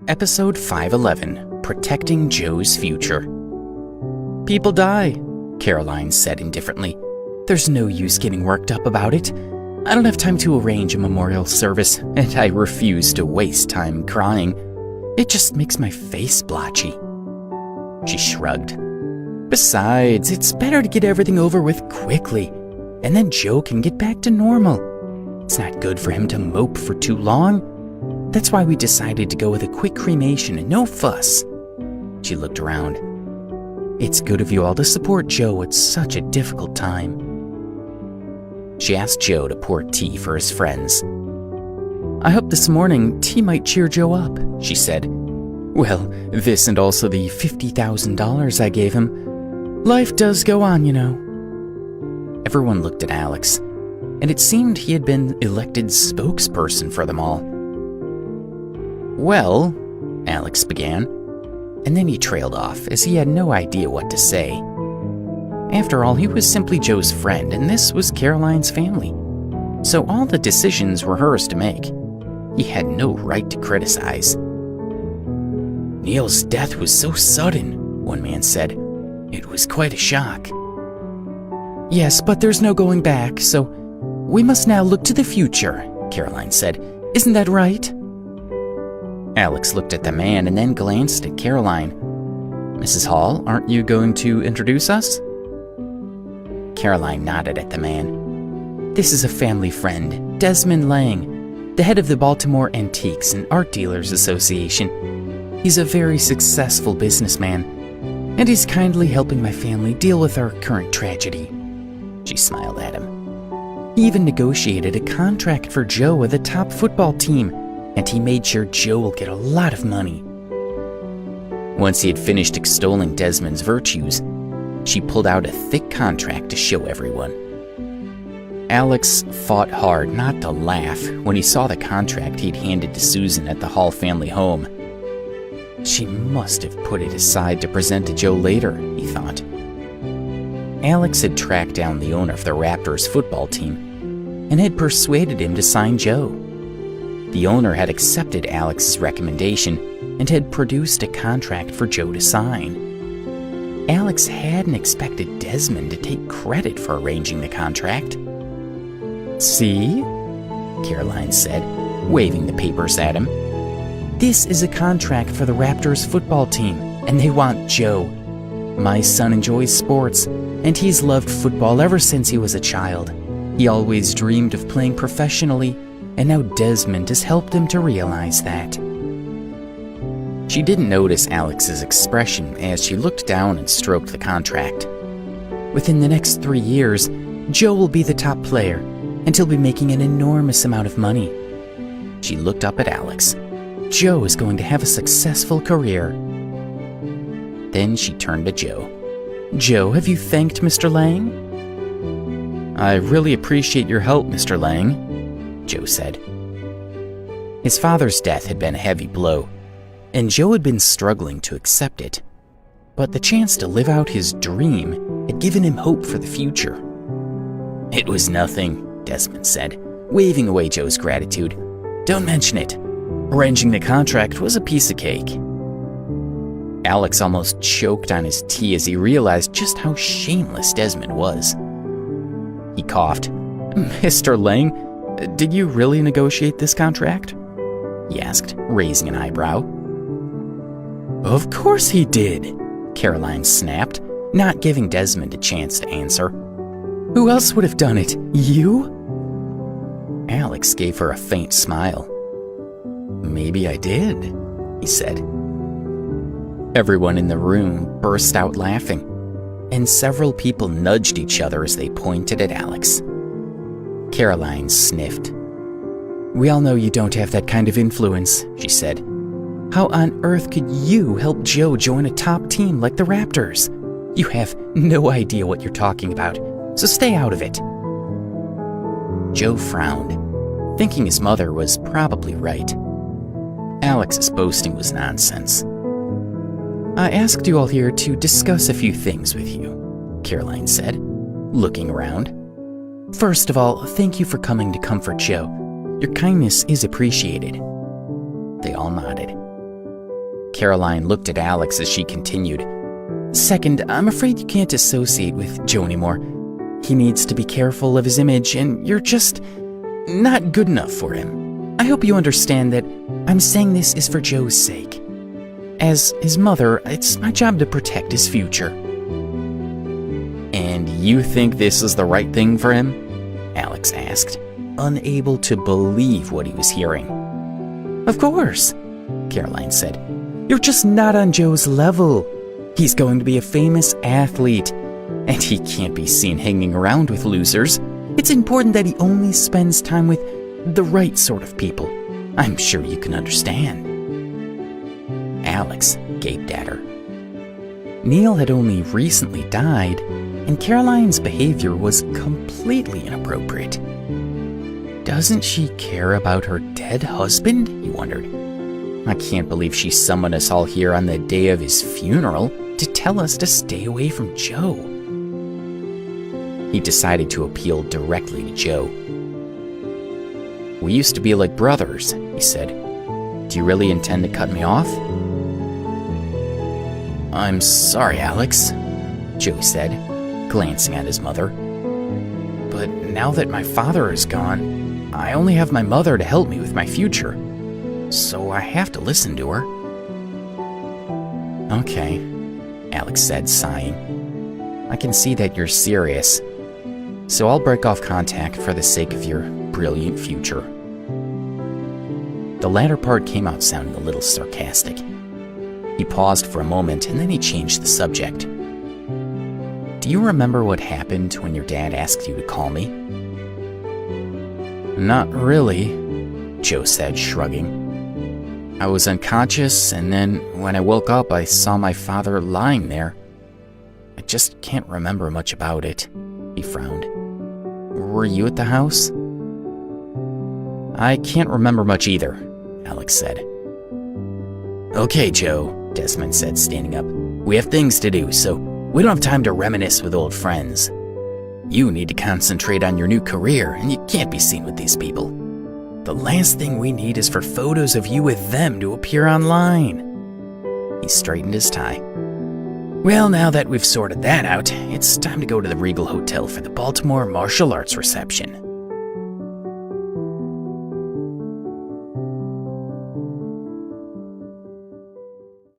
Episode 511, Protecting Joe's Future. "People die," Caroline said indifferently. "There's no use getting worked up about it. I don't have time to arrange a memorial service, and I refuse to waste time crying. It just makes my face blotchy." She shrugged. "Besides, it's better to get everything over with quickly, and then Joe can get back to normal. It's not good for him to mope for too long. That's why we decided to go with a quick cremation and no fuss." She looked around. "It's good of you all to support Joe at such a difficult time." She asked Joe to pour tea for his friends. "I hope this morning tea might cheer Joe up," she said. "Well, this and also the $50,000 I gave him. Life does go on, you know." Everyone looked at Alex, and it seemed he had been elected spokesperson for them all. "Well," Alex began, and then he trailed off as he had no idea what to say. After all, he was simply Joe's friend, and this was Caroline's family. So all the decisions were hers to make. He had no right to criticize. "Neil's death was so sudden," one man said. "It was quite a shock." "Yes, but there's no going back, so we must now look to the future," Caroline said. "Isn't that right?" Alex looked at the man and then glanced at Caroline. "Mrs. Hall, aren't you going to introduce us?" Caroline nodded at the man. "This is a family friend, Desmond Lang, the head of the Baltimore Antiques and Art Dealers Association. He's a very successful businessman, and he's kindly helping my family deal with our current tragedy." She smiled at him. "He even negotiated a contract for Joe with a top football team, and he made sure Joe will get a lot of money." Once he had finished extolling Desmond's virtues, she pulled out a thick contract to show everyone. Alex fought hard not to laugh when he saw the contract he'd handed to Susan at the Hall family home. She must have put it aside to present to Joe later, he thought. Alex had tracked down the owner of the Raptors football team and had persuaded him to sign Joe. The owner had accepted Alex's recommendation and had produced a contract for Joe to sign. Alex hadn't expected Desmond to take credit for arranging the contract. "See?" Caroline said, waving the papers at him. "This is a contract for the Raptors football team, and they want Joe. My son enjoys sports, and he's loved football ever since he was a child. He always dreamed of playing professionally, and now Desmond has helped him to realize that." She didn't notice Alex's expression as she looked down and stroked the contract. "Within the next 3 years, Joe will be the top player, and he'll be making an enormous amount of money." She looked up at Alex. "Joe is going to have a successful career." Then she turned to Joe. "Joe, have you thanked Mr. Lang?" "I really appreciate your help, Mr. Lang," Joe said. His father's death had been a heavy blow, and Joe had been struggling to accept it. But the chance to live out his dream had given him hope for the future. "It was nothing," Desmond said, waving away Joe's gratitude. "Don't mention it. Arranging the contract was a piece of cake." Alex almost choked on his tea as he realized just how shameless Desmond was. He coughed. "Mr. Lang, did you really negotiate this contract?" he asked, raising an eyebrow. "Of course he did," Caroline snapped, not giving Desmond a chance to answer. "Who else would have done it? You?" Alex gave her a faint smile. "Maybe I did," he said. Everyone in the room burst out laughing, and several people nudged each other as they pointed at Alex. Caroline sniffed. "We all know you don't have that kind of influence," she said. "How on earth could you help Joe join a top team like the Raptors? You have no idea what you're talking about, so stay out of it." Joe frowned, thinking his mother was probably right. Alex's boasting was nonsense. "I asked you all here to discuss a few things with you," Caroline said, looking around. "First of all, thank you for coming to comfort Joe. Your kindness is appreciated." They all nodded. Caroline looked at Alex as she continued. Second, I'm afraid you can't associate with Joe anymore. He needs to be careful of his image, and you're just not good enough for him. I hope you understand that I'm saying this is for Joe's sake. As his mother, it's my job to protect his future. And you think this is the right thing for him? Alex asked, unable to believe what he was hearing. Of course, Caroline said. You're just not on Joe's level. He's going to be a famous athlete, and he can't be seen hanging around with losers. It's important that he only spends time with the right sort of people. I'm sure you can understand. Alex gaped at her. Neil had only recently died, and Caroline's behavior was completely inappropriate. Doesn't she care about her dead husband? He wondered. I can't believe she summoned us all here on the day of his funeral to tell us to stay away from Joe. He decided to appeal directly to Joe. We used to be like brothers, he said. Do you really intend to cut me off? I'm sorry, Alex, Joe said, glancing at his mother. But now that my father is gone, I only have my mother to help me with my future. So I have to listen to her. Okay, Alex said, sighing. I can see that you're serious. So I'll break off contact for the sake of your brilliant future. The latter part came out sounding a little sarcastic. He paused for a moment and then he changed the subject. Do you remember what happened when your dad asked you to call me? Not really, Joe said, shrugging. I was unconscious, and then when I woke up, I saw my father lying there. I just can't remember much about it, he frowned. Were you at the house? I can't remember much either, Alex said. Okay, Joe, Desmond said, standing up. We have things to do, so we don't have time to reminisce with old friends. You need to concentrate on your new career, and you can't be seen with these people. The last thing we need is for photos of you with them to appear online. He straightened his tie. Well, now that we've sorted that out, it's time to go to the Regal Hotel for the Baltimore Martial Arts reception.